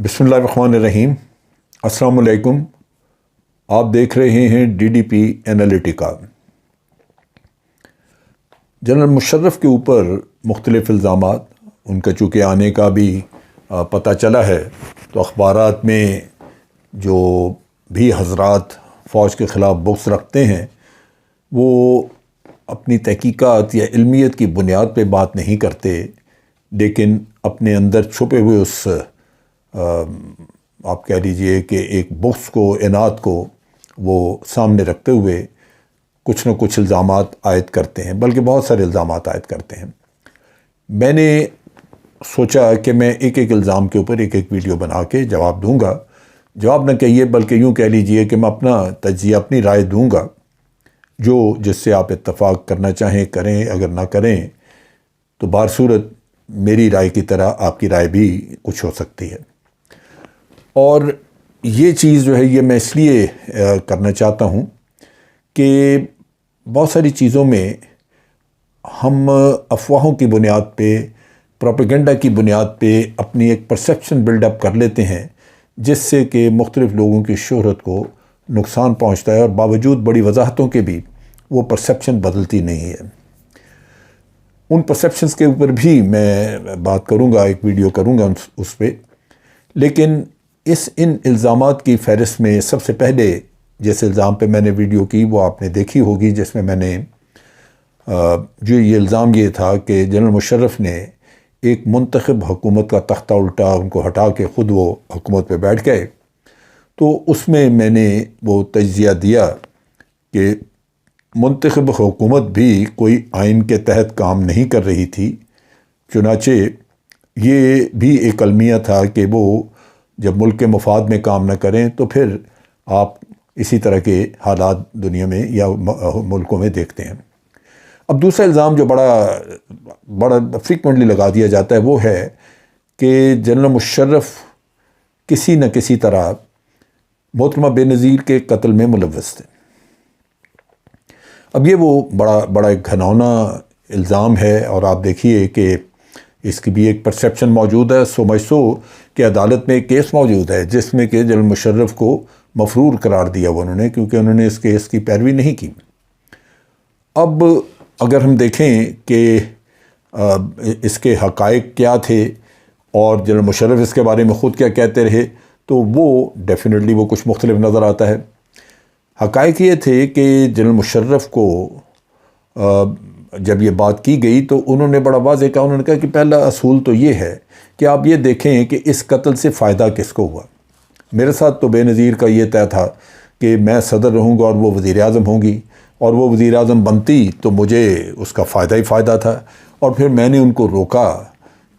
بسم اللہ الرحمن الرحیم۔ السلام علیکم۔ آپ دیکھ رہے ہیں DDP انالیٹیکا۔ جنرل مشرف کے اوپر مختلف الزامات، ان کا چونکہ آنے کا بھی پتہ چلا ہے، تو اخبارات میں جو بھی حضرات فوج کے خلاف بغض رکھتے ہیں وہ اپنی تحقیقات یا علمیت کی بنیاد پہ بات نہیں کرتے، لیکن اپنے اندر چھپے ہوئے اس آپ کہہ لیجئے کہ ایک بغض کو، اناد کو وہ سامنے رکھتے ہوئے کچھ نہ کچھ الزامات عائد کرتے ہیں، بلکہ بہت سارے الزامات عائد کرتے ہیں۔ میں نے سوچا کہ میں ایک ایک الزام کے اوپر ایک ایک ویڈیو بنا کے جواب دوں گا۔ جواب نہ کہیے بلکہ یوں کہہ لیجئے کہ میں اپنا تجزیہ، اپنی رائے دوں گا، جو جس سے آپ اتفاق کرنا چاہیں کریں، اگر نہ کریں تو بہر صورت میری رائے کی طرح آپ کی رائے بھی کچھ ہو سکتی ہے۔ اور یہ چیز جو ہے یہ میں اس لیے کرنا چاہتا ہوں کہ بہت ساری چیزوں میں ہم افواہوں کی بنیاد پہ، پروپیگنڈا کی بنیاد پہ اپنی ایک پرسیپشن بلڈ اپ کر لیتے ہیں، جس سے کہ مختلف لوگوں کی شہرت کو نقصان پہنچتا ہے، اور باوجود بڑی وضاحتوں کے بھی وہ پرسیپشن بدلتی نہیں ہے۔ ان پرسیپشنز کے اوپر بھی میں بات کروں گا، ایک ویڈیو کروں گا اس پہ، لیکن ان الزامات کی فہرست میں سب سے پہلے جس الزام پہ میں نے ویڈیو کی وہ آپ نے دیکھی ہوگی، جس میں نے جو یہ الزام یہ تھا کہ جنرل مشرف نے ایک منتخب حکومت کا تختہ الٹا، ان کو ہٹا کے خود وہ حکومت پہ بیٹھ گئے۔ تو اس میں نے وہ تجزیہ دیا کہ منتخب حکومت بھی کوئی آئین کے تحت کام نہیں کر رہی تھی، چنانچہ یہ بھی ایک المیہ تھا کہ وہ جب ملک کے مفاد میں کام نہ کریں تو پھر آپ اسی طرح کے حالات دنیا میں یا ملکوں میں دیکھتے ہیں۔ اب دوسرا الزام جو بڑا فریکوینٹلی لگا دیا جاتا ہے وہ ہے کہ جنرل مشرف کسی نہ کسی طرح محترمہ بے نظیر کے قتل میں ملوث تھے۔ اب یہ وہ بڑا ایک گھناؤنا الزام ہے، اور آپ دیکھیے کہ اس کی بھی ایک پرسیپشن موجود ہے، سو کہ عدالت میں ایک کیس موجود ہے جس میں کہ جنرل مشرف کو مفرور قرار دیا انہوں نے، کیونکہ انہوں نے اس کیس کی پیروی نہیں کی۔ اب اگر ہم دیکھیں کہ اس کے حقائق کیا تھے اور جنرل مشرف اس کے بارے میں خود کیا کہتے رہے، تو وہ ڈیفینیٹلی وہ کچھ مختلف نظر آتا ہے۔ حقائق یہ تھے کہ جنرل مشرف کو جب یہ بات کی گئی تو انہوں نے بڑا واضح کہا، انہوں نے کہا کہ پہلا اصول تو یہ ہے کہ آپ یہ دیکھیں کہ اس قتل سے فائدہ کس کو ہوا۔ میرے ساتھ تو بے نظیر کا یہ طے تھا کہ میں صدر رہوں گا اور وہ وزیر اعظم ہوں گی، اور وہ وزیر اعظم بنتی تو مجھے اس کا فائدہ ہی فائدہ تھا۔ اور پھر میں نے ان کو روکا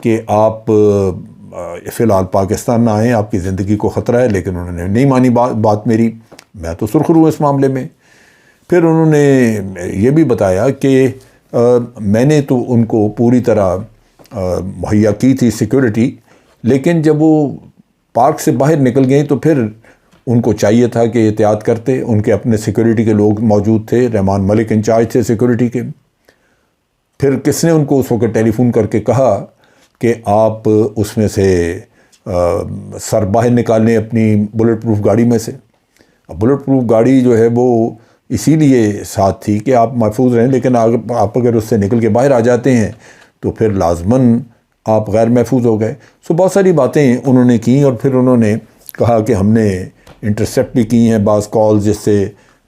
کہ آپ فی الحال پاکستان نہ آئیں، آپ کی زندگی کو خطرہ ہے، لیکن انہوں نے نہیں مانی بات میری۔ میں تو سرخرو اس معاملے میں۔ پھر انہوں نے یہ بھی بتایا کہ میں نے تو ان کو پوری طرح مہیا کی تھی سیکورٹی، لیکن جب وہ پارک سے باہر نکل گئیں تو پھر ان کو چاہیے تھا کہ احتیاط کرتے۔ ان کے اپنے سیکورٹی کے لوگ موجود تھے، رحمان ملک انچارج تھے سیکورٹی کے۔ پھر کس نے ان کو اس وقت ٹیلی فون کر کے کہا کہ آپ اس میں سے سر باہر نکالیں اپنی بلٹ پروف گاڑی میں سے۔ بلٹ پروف گاڑی جو ہے وہ اسی لیے ساتھ تھی کہ آپ محفوظ رہیں، لیکن آپ اگر اس سے نکل کے باہر آ جاتے ہیں تو پھر لازماً آپ غیر محفوظ ہو گئے۔ بہت ساری باتیں انہوں نے کیں، اور پھر انہوں نے کہا کہ ہم نے انٹرسیپٹ بھی کی ہیں بعض کال، جس سے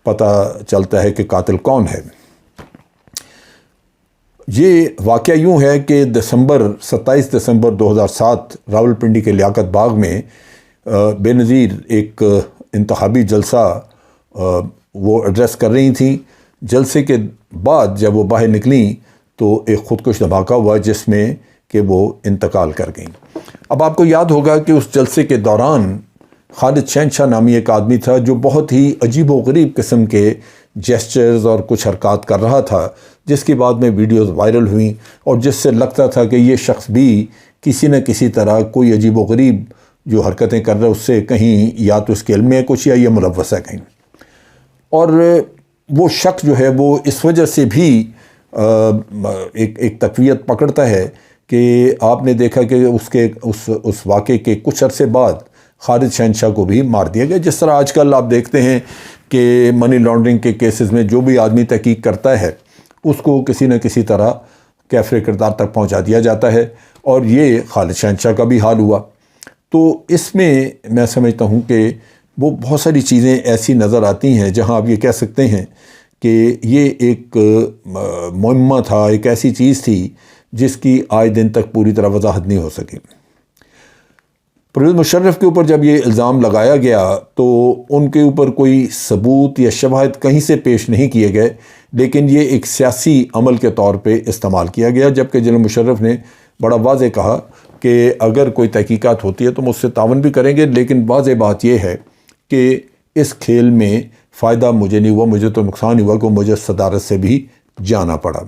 پتہ چلتا ہے کہ قاتل کون ہے۔ یہ واقعہ یوں ہے کہ 27 دسمبر 2007 راولپنڈی کے لیاقت باغ میں بے نظیر ایک انتخابی جلسہ وہ ایڈریس کر رہی تھیں۔ جلسے کے بعد جب وہ باہر نکلیں تو ایک خودکش دھماکہ ہوا جس میں کہ وہ انتقال کر گئیں۔ اب آپ کو یاد ہوگا کہ اس جلسے کے دوران خالد شہنشاہ نامی ایک آدمی تھا جو بہت ہی عجیب و غریب قسم کے جیسچرز اور کچھ حرکات کر رہا تھا، جس کے بعد میں ویڈیوز وائرل ہوئیں، اور جس سے لگتا تھا کہ یہ شخص بھی کسی نہ کسی طرح کوئی عجیب و غریب جو حرکتیں کر رہا ہے اس سے کہیں یا تو اس کے علم میں کچھ یا یہ ملوث ہے کہیں۔ اور وہ شخص جو ہے وہ اس وجہ سے بھی ایک تقویت پکڑتا ہے کہ آپ نے دیکھا کہ اس واقعے کے کچھ عرصے بعد خالد شہنشاہ کو بھی مار دیا گیا. جس طرح آج کل آپ دیکھتے ہیں کہ منی لانڈرنگ کے کیسز میں جو بھی آدمی تحقیق کرتا ہے اس کو کسی نہ کسی طرح کیفر کردار تک پہنچا دیا جاتا ہے، اور یہ خالد شہنشاہ کا بھی حال ہوا. تو اس میں سمجھتا ہوں کہ وہ بہت ساری چیزیں ایسی نظر آتی ہیں جہاں آپ یہ کہہ سکتے ہیں کہ یہ ایک معمہ تھا، ایک ایسی چیز تھی جس کی آج دن تک پوری طرح وضاحت نہیں ہو سکی. پرویز مشرف کے اوپر جب یہ الزام لگایا گیا تو ان کے اوپر کوئی ثبوت یا شواہد کہیں سے پیش نہیں کیے گئے، لیکن یہ ایک سیاسی عمل کے طور پہ استعمال کیا گیا، جبکہ جنرل مشرف نے بڑا واضح کہا کہ اگر کوئی تحقیقات ہوتی ہے تو مجھ سے تعاون بھی کریں گے، لیکن واضح بات یہ ہے کہ اس کھیل میں فائدہ مجھے نہیں ہوا، مجھے تو نقصان ہوا کہ مجھے صدارت سے بھی جانا پڑا.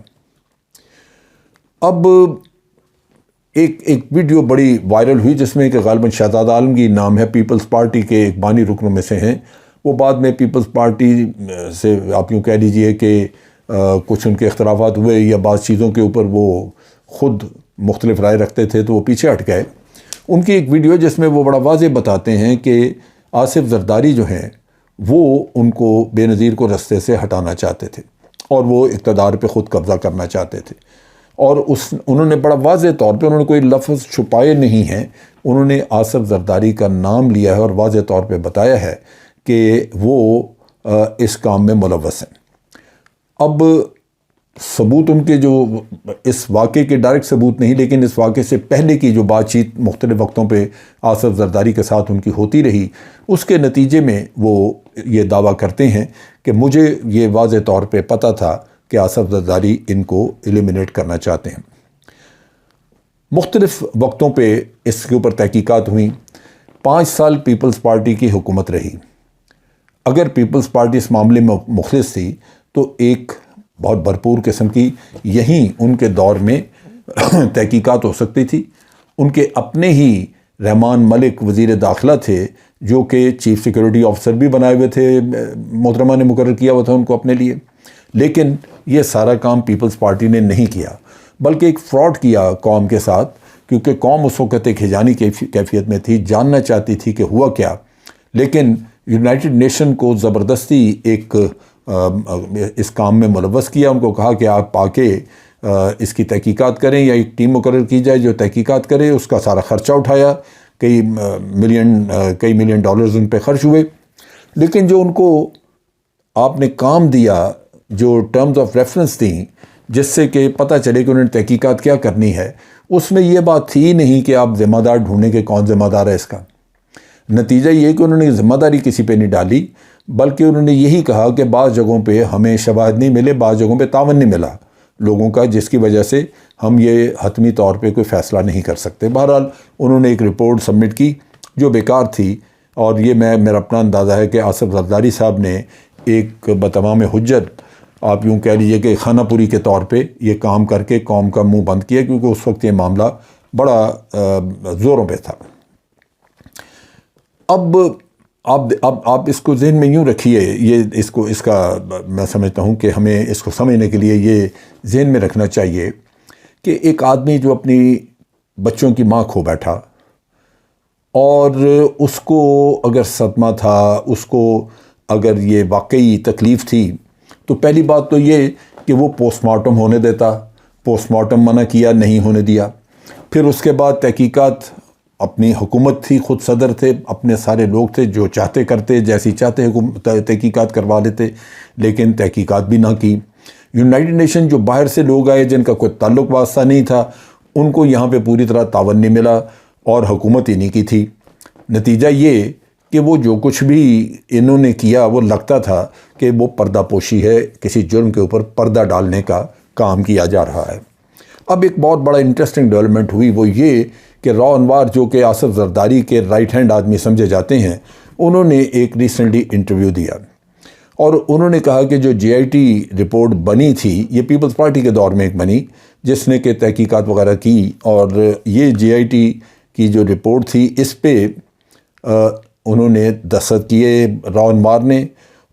اب ایک ویڈیو بڑی وائرل ہوئی جس میں کہ غالباً شہزاد عالمگیر نام ہے، پیپلز پارٹی کے ایک بانی رکنوں میں سے ہیں. وہ بعد میں پیپلز پارٹی سے آپ یوں کہہ لیجئے کہ کچھ ان کے اختلافات ہوئے یا بعض چیزوں کے اوپر وہ خود مختلف رائے رکھتے تھے تو وہ پیچھے ہٹ گئے. ان کی ایک ویڈیو جس میں وہ بڑا واضح بتاتے ہیں کہ آصف زرداری جو ہیں وہ ان کو بے نظیر کو رستے سے ہٹانا چاہتے تھے اور وہ اقتدار پہ خود قبضہ کرنا چاہتے تھے، اور انہوں نے بڑا واضح طور پہ، انہوں نے کوئی لفظ چھپائے نہیں ہیں، انہوں نے آصف زرداری کا نام لیا ہے اور واضح طور پہ بتایا ہے کہ وہ اس کام میں ملوث ہیں. اب ثبوت ان کے جو اس واقعے کے ڈائریکٹ ثبوت نہیں، لیکن اس واقعے سے پہلے کی جو بات چیت مختلف وقتوں پہ آصف زرداری کے ساتھ ان کی ہوتی رہی، اس کے نتیجے میں وہ یہ دعویٰ کرتے ہیں کہ مجھے یہ واضح طور پہ پتہ تھا کہ آصف زرداری ان کو ایلیمینیٹ کرنا چاہتے ہیں. مختلف وقتوں پہ اس کے اوپر تحقیقات ہوئیں. 5 سال پیپلز پارٹی کی حکومت رہی. اگر پیپلز پارٹی اس معاملے میں مخلص تھی تو ایک بہت بھرپور قسم کی یہیں ان کے دور میں تحقیقات ہو سکتی تھی. ان کے اپنے ہی رحمان ملک وزیر داخلہ تھے جو کہ چیف سیکورٹی آفیسر بھی بنائے ہوئے تھے، محترمہ نے مقرر کیا ہوا تھا ان کو اپنے لیے. لیکن یہ سارا کام پیپلز پارٹی نے نہیں کیا، بلکہ ایک فراڈ کیا قوم کے ساتھ، کیونکہ قوم اس وقت ایک ہجانی کیفیت میں تھی، جاننا چاہتی تھی کہ ہوا کیا. لیکن یونائٹڈ نیشن کو زبردستی ایک اس کام میں ملوث کیا. ان کو کہا کہ آپ آ کے اس کی تحقیقات کریں یا ایک ٹیم مقرر کی جائے جو تحقیقات کرے. اس کا سارا خرچہ اٹھایا، کئی ملین ڈالرز ان پہ خرچ ہوئے. لیکن جو ان کو آپ نے کام دیا، جو ٹرمز آف ریفرنس تھیں جس سے کہ پتہ چلے کہ انہوں نے تحقیقات کیا کرنی ہے، اس میں یہ بات تھی نہیں کہ آپ ذمہ دار ڈھونڈیں کہ کون ذمہ دار ہے اس کا. نتیجہ یہ کہ انہوں نے ذمہ داری کسی پہ نہیں ڈالی، بلکہ انہوں نے یہی کہا کہ بعض جگہوں پہ ہمیں شواہد نہیں ملے، بعض جگہوں پہ تعاون نہیں ملا لوگوں کا، جس کی وجہ سے ہم یہ حتمی طور پہ کوئی فیصلہ نہیں کر سکتے. بہرحال انہوں نے ایک رپورٹ سبمٹ کی جو بیکار تھی، اور یہ میرا اپنا اندازہ ہے کہ آصف زرداری صاحب نے ایک بتمام حجت، آپ یوں کہہ لیجیے کہ خانہ پوری کے طور پہ یہ کام کر کے قوم کا منہ بند کیا، کیونکہ اس وقت یہ معاملہ بڑا زوروں پہ تھا. اب آپ اس کو ذہن میں یوں رکھیے، اس کا میں سمجھتا ہوں کہ ہمیں اس کو سمجھنے کے لیے یہ ذہن میں رکھنا چاہیے کہ ایک آدمی جو اپنی بچوں کی ماں کھو بیٹھا، اور اس کو اگر صدمہ تھا، اس کو اگر یہ واقعی تکلیف تھی، تو پہلی بات تو یہ کہ وہ پوسٹ مارٹم ہونے دیتا. پوسٹ مارٹم منع کیا، نہیں ہونے دیا. پھر اس کے بعد تحقیقات، اپنی حکومت تھی، خود صدر تھے، اپنے سارے لوگ تھے، جو چاہتے کرتے، جیسی چاہتے تحقیقات کروا لیتے، لیکن تحقیقات بھی نہ کی. یونائٹڈ نیشن جو باہر سے لوگ آئے جن کا کوئی تعلق واسطہ نہیں تھا، ان کو یہاں پہ پوری طرح تعاون نہیں ملا اور حکومت ہی نہیں کی تھی. نتیجہ یہ کہ وہ جو کچھ بھی انہوں نے کیا وہ لگتا تھا کہ وہ پردہ پوشی ہے، کسی جرم کے اوپر پردہ ڈالنے کا کام کیا جا رہا ہے. اب ایک بہت بڑا انٹرسٹنگ ڈیولپمنٹ ہوئی، وہ یہ کہ راؤ انوار جو کہ آصف زرداری کے رائٹ ہینڈ آدمی سمجھے جاتے ہیں، انہوں نے ایک ریسنٹلی انٹرویو دیا اور انہوں نے کہا کہ جو GIT رپورٹ بنی تھی، یہ پیپلز پارٹی کے دور میں ایک بنی جس نے کہ تحقیقات وغیرہ کی، اور یہ GIT کی جو رپورٹ تھی اس پہ انہوں نے دستخط کیے راؤ انوار نے،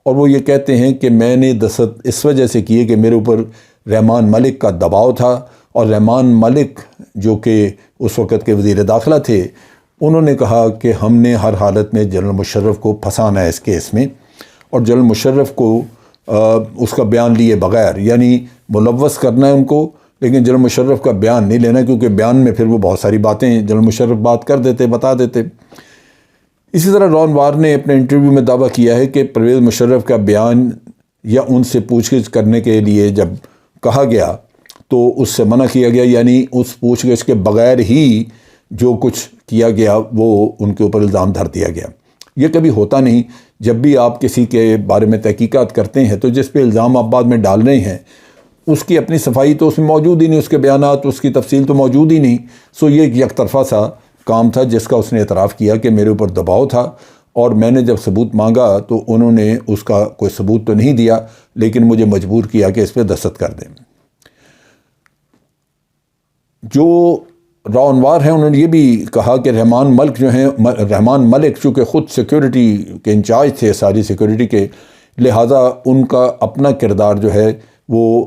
اور وہ یہ کہتے ہیں کہ میں نے دستخط اس وجہ سے کیے کہ میرے اوپر رحمان ملک کا دباؤ تھا، اور رحمان ملک جو کہ اس وقت کے وزیر داخلہ تھے، انہوں نے کہا کہ ہم نے ہر حالت میں جنرل مشرف کو پھنسانا ہے اس کیس میں، اور جنرل مشرف کو اس کا بیان لیے بغیر، یعنی ملوث کرنا ہے ان کو، لیکن جنرل مشرف کا بیان نہیں لینا، کیونکہ بیان میں پھر وہ بہت ساری باتیں جنرل مشرف بات کر دیتے، بتا دیتے۔ اسی طرح رون وار نے اپنے انٹرویو میں دعویٰ کیا ہے کہ پرویز مشرف کا بیان یا ان سے پوچھ گچھ کرنے کے لیے جب کہا گیا تو اس سے منع کیا گیا، یعنی اس پوچھ گچھ کے بغیر ہی جو کچھ کیا گیا وہ ان کے اوپر الزام دھر دیا گیا۔ یہ کبھی ہوتا نہیں، جب بھی آپ کسی کے بارے میں تحقیقات کرتے ہیں تو جس پہ الزام آپ بعد میں ڈال رہے ہیں اس کی اپنی صفائی تو اس میں موجود ہی نہیں، اس کے بیانات، اس کی تفصیل تو موجود ہی نہیں۔ سو یہ ایک یک طرفہ سا کام تھا جس کا اس نے اعتراف کیا کہ میرے اوپر دباؤ تھا، اور میں نے جب ثبوت مانگا تو انہوں نے اس کا کوئی ثبوت تو نہیں دیا، لیکن مجھے مجبور کیا کہ اس پہ دستخط کر دیں۔ جو رون وار ہیں انہوں نے یہ بھی کہا کہ رحمان ملک جو ہیں، رحمان ملک چونکہ خود سیکیورٹی کے انچارج تھے ساری سیکیورٹی کے، لہٰذا ان کا اپنا کردار جو ہے وہ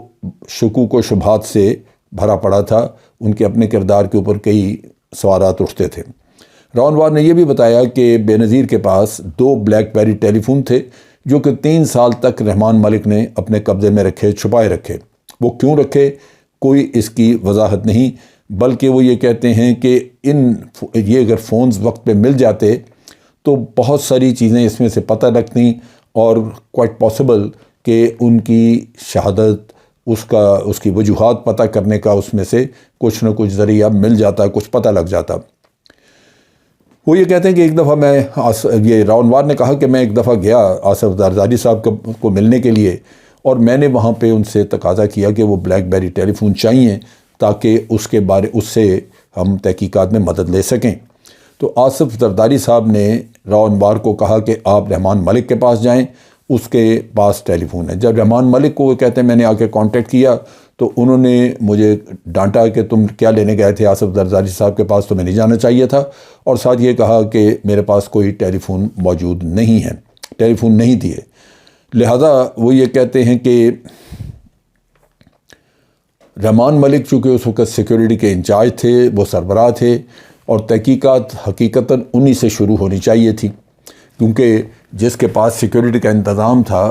شکوک و شبہات سے بھرا پڑا تھا، ان کے اپنے کردار کے اوپر کئی سوالات اٹھتے تھے۔ رون وار نے یہ بھی بتایا کہ بے نظیر کے پاس 2 بلیک بیری ٹیلی فون تھے جو کہ 3 سال تک رحمان ملک نے اپنے قبضے میں رکھے، چھپائے رکھے۔ وہ کیوں رکھے کوئی اس کی وضاحت نہیں، بلکہ وہ یہ کہتے ہیں کہ یہ اگر فونز وقت پہ مل جاتے تو بہت ساری چیزیں اس میں سے پتہ لگتیں، اور کوائٹ پاسبل کہ ان کی شہادت، اس کی وجوہات پتہ کرنے کا اس میں سے کچھ نہ کچھ ذریعہ مل جاتا، کچھ پتہ لگ جاتا۔ وہ یہ کہتے ہیں کہ ایک دفعہ یہ رون وار نے کہا کہ میں ایک دفعہ گیا آصف زرداری صاحب کو ملنے کے لیے، اور میں نے وہاں پہ ان سے تقاضا کیا کہ وہ بلیک بیری ٹیلی فون چاہیے تاکہ اس سے ہم تحقیقات میں مدد لے سکیں۔ تو آصف زرداری صاحب نے رون وار کو کہا کہ آپ رحمان ملک کے پاس جائیں، اس کے پاس ٹیلی فون ہے۔ جب رحمان ملک کو وہ کہتے ہیں میں نے آ کے کانٹیکٹ کیا تو انہوں نے مجھے ڈانٹا کہ تم کیا لینے گئے تھے آصف زرداری صاحب کے پاس، تمہیں نہیں جانا چاہیے تھا، اور ساتھ یہ کہا کہ میرے پاس کوئی ٹیلی فون موجود نہیں ہے، ٹیلی فون نہیں دیے۔ لہذا وہ یہ کہتے ہیں کہ رحمان ملک چونکہ اس وقت سیکیورٹی کے انچارج تھے، وہ سربراہ تھے، اور تحقیقات حقیقتاً انہی سے شروع ہونی چاہیے تھی، کیونکہ جس کے پاس سیکیورٹی کا انتظام تھا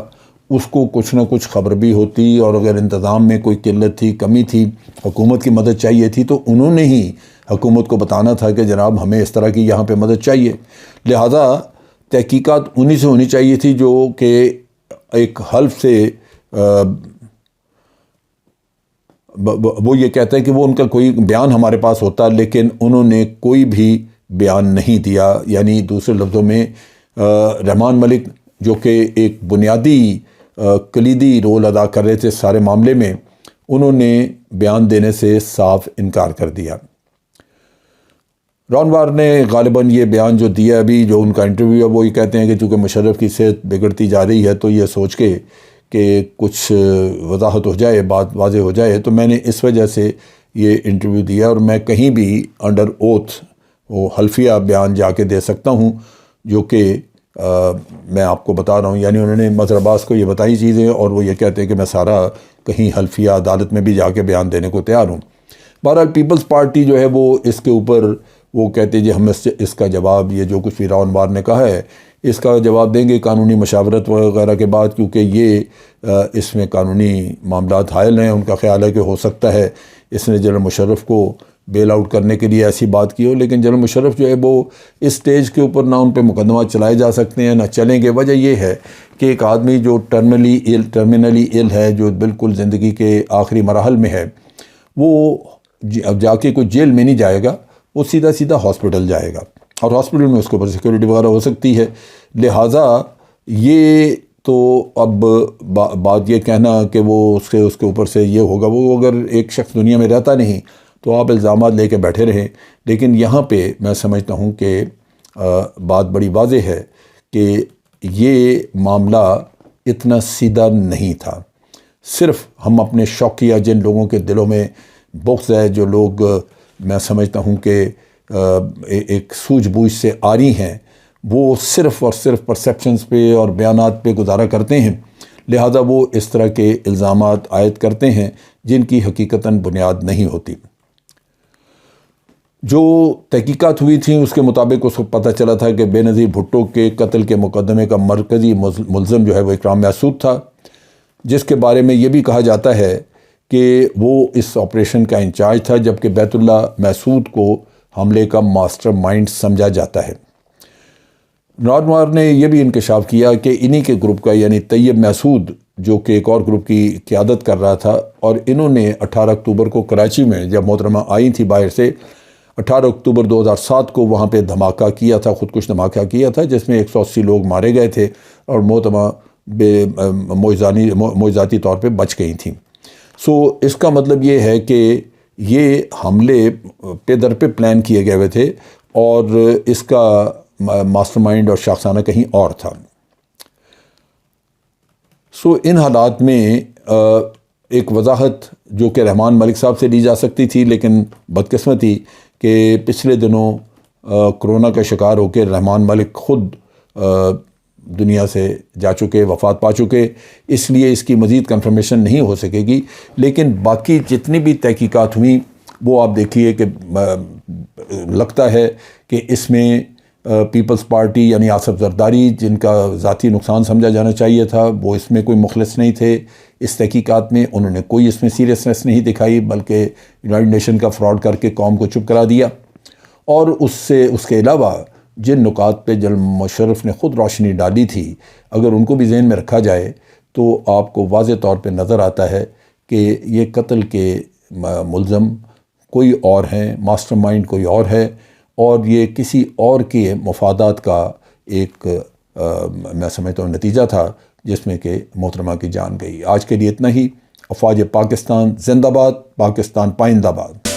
اس کو کچھ نہ کچھ خبر بھی ہوتی، اور اگر انتظام میں کوئی قلت تھی، کمی تھی، حکومت کی مدد چاہیے تھی تو انہوں نے ہی حکومت کو بتانا تھا کہ جناب ہمیں اس طرح کی یہاں پہ مدد چاہیے۔ لہذا تحقیقات انہی سے ہونی چاہیے تھی جو کہ ایک حلف سے وہ یہ کہتے ہیں کہ وہ ان کا کوئی بیان ہمارے پاس ہوتا، لیکن انہوں نے کوئی بھی بیان نہیں دیا۔ یعنی دوسرے لفظوں میں رحمان ملک جو کہ ایک بنیادی کلیدی رول ادا کر رہے تھے سارے معاملے میں، انہوں نے بیان دینے سے صاف انکار کر دیا۔ رون وار نے غالباً یہ بیان جو دیا ابھی جو ان کا انٹرویو ہے، وہ یہ کہتے ہیں کہ چونکہ مشرف کی صحت بگڑتی جا رہی ہے تو یہ سوچ کے کہ کچھ وضاحت ہو جائے، بات واضح ہو جائے، تو میں نے اس وجہ سے یہ انٹرویو دیا، اور میں کہیں بھی انڈر اوتھ وہ حلفیہ بیان جا کے دے سکتا ہوں جو کہ میں آپ کو بتا رہا ہوں۔ یعنی انہوں نے مظہر عباس کو یہ بتائی چیزیں، اور وہ یہ کہتے ہیں کہ میں سارا کہیں حلفیہ عدالت میں بھی جا کے بیان دینے کو تیار ہوں۔ بہرحال پیپلز پارٹی جو ہے وہ اس کے اوپر وہ کہتے ہیں جی ہم اس کا جواب، یہ جو کچھ بھی رون وار نے کہا ہے اس کا جواب دیں گے قانونی مشاورت وغیرہ کے بعد، کیونکہ یہ اس میں قانونی معاملات حائل ہیں۔ ان کا خیال ہے کہ ہو سکتا ہے اس نے جنرل مشرف کو بیل آؤٹ کرنے کے لیے ایسی بات کی ہو، لیکن جنرل مشرف جو ہے وہ اس سٹیج کے اوپر نہ ان پہ مقدمات چلائے جا سکتے ہیں نہ چلیں گے۔ وجہ یہ ہے کہ ایک آدمی جو ٹرمینلی ill ہے، جو بالکل زندگی کے آخری مراحل میں ہے، وہ اب جا کے کوئی جیل میں نہیں جائے گا، وہ سیدھا ہاسپٹل جائے گا، اور ہاسپٹل میں اس کے اوپر سیکیورٹی وغیرہ ہو سکتی ہے۔ لہٰذا یہ تو اب بات یہ کہنا کہ وہ اس کے اوپر سے یہ ہوگا، وہ اگر ایک شخص دنیا میں رہتا نہیں تو آپ الزامات لے کے بیٹھے رہیں۔ لیکن یہاں پہ میں سمجھتا ہوں کہ بات بڑی واضح ہے کہ یہ معاملہ اتنا سیدھا نہیں تھا۔ صرف ہم اپنے شوقیہ جن لوگوں کے دلوں میں بغض ہے، جو لوگ میں سمجھتا ہوں کہ ایک سوجھ بوجھ سے آری ہیں، وہ صرف اور صرف پرسیپشنز پہ اور بیانات پہ گزارا کرتے ہیں، لہذا وہ اس طرح کے الزامات عائد کرتے ہیں جن کی حقیقتاً بنیاد نہیں ہوتی۔ جو تحقیقات ہوئی تھیں اس کے مطابق اس کو پتہ چلا تھا کہ بے نظیر بھٹو کے قتل کے مقدمے کا مرکزی ملزم جو ہے وہ اکرام محسود تھا، جس کے بارے میں یہ بھی کہا جاتا ہے کہ وہ اس آپریشن کا انچارج تھا، جبکہ بیت اللہ محسود کو حملے کا ماسٹر مائنڈ سمجھا جاتا ہے۔ نارمار نے یہ بھی انکشاف کیا کہ انہی کے گروپ کا، یعنی طیب محسود جو کہ ایک اور گروپ کی قیادت کر رہا تھا، اور انہوں نے 18 اکتوبر کو کراچی میں جب محترمہ آئی تھی باہر سے، 18 اکتوبر 2007 کو وہاں پہ دھماکہ کیا تھا، خودکش دھماکہ کیا تھا، جس میں 180 لوگ مارے گئے تھے اور محترمہ معجزاتی طور پہ بچ گئی تھیں۔ سو اس کا مطلب یہ ہے کہ یہ حملے پہ در پہ پلان کیے گئے ہوئے تھے اور اس کا ماسٹر مائنڈ اور شاخسانہ کہیں اور تھا۔ سو ان حالات میں ایک وضاحت جو کہ رحمان ملک صاحب سے لی جا سکتی تھی، لیکن بدقسمتی کہ پچھلے دنوں کرونا کا شکار ہو کے رحمان ملک خود دنیا سے جا چکے، وفات پا چکے، اس لیے اس کی مزید کنفرمیشن نہیں ہو سکے گی۔ لیکن باقی جتنی بھی تحقیقات ہوئیں وہ آپ دیکھیے کہ لگتا ہے کہ اس میں پیپلز پارٹی یعنی آصف زرداری، جن کا ذاتی نقصان سمجھا جانا چاہیے تھا، وہ اس میں کوئی مخلص نہیں تھے اس تحقیقات میں، انہوں نے کوئی اس میں سیریسنس نہیں دکھائی، بلکہ یونائٹڈ نیشن کا فراڈ کر کے قوم کو چپ کرا دیا۔ اور اس کے علاوہ جن نکات پہ جنرل مشرف نے خود روشنی ڈالی تھی، اگر ان کو بھی ذہن میں رکھا جائے تو آپ کو واضح طور پہ نظر آتا ہے کہ یہ قتل کے ملزم کوئی اور ہیں، ماسٹر مائنڈ کوئی اور ہے، اور یہ کسی اور کے مفادات کا ایک میں سمجھتا ہوں نتیجہ تھا، جس میں کہ محترمہ کی جان گئی۔ آج کے لیے اتنا ہی۔ افواج پاکستان زندہ باد، پاکستان پائندہ باد۔